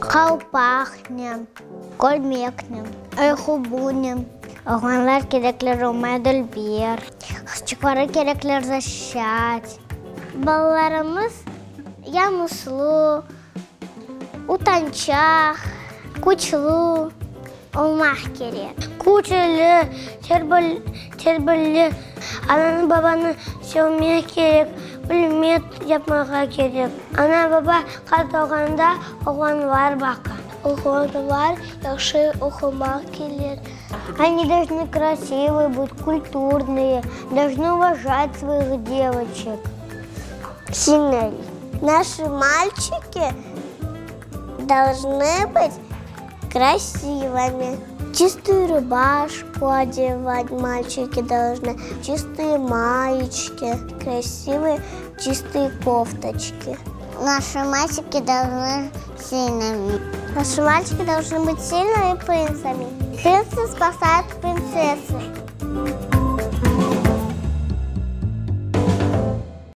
Қалпақнем, көлмекнем, айхубунем. Оғанлар кереклер омайдылбер. Қысчықлары кереклер защать. Балаларымыз ямыслу, утанчақ, күчлу олмақ керек. Күчлі, тербілі, ананы бабаны сеумек керек, білмет yapmaға керек. Ана баба қартауғанда оғанлар бақы. Оғанлар яқшы оқымақ келер. Они должны красивые быть, культурные, должны уважать своих девочек. Сильные. Наши мальчики должны быть красивыми. Чистую рубашку одевать мальчики должны, чистые маечки, красивые чистые кофточки. Наши мальчики должны быть сильными. Наши мальчики должны быть сильными принцами. Принцы спасают принцессы.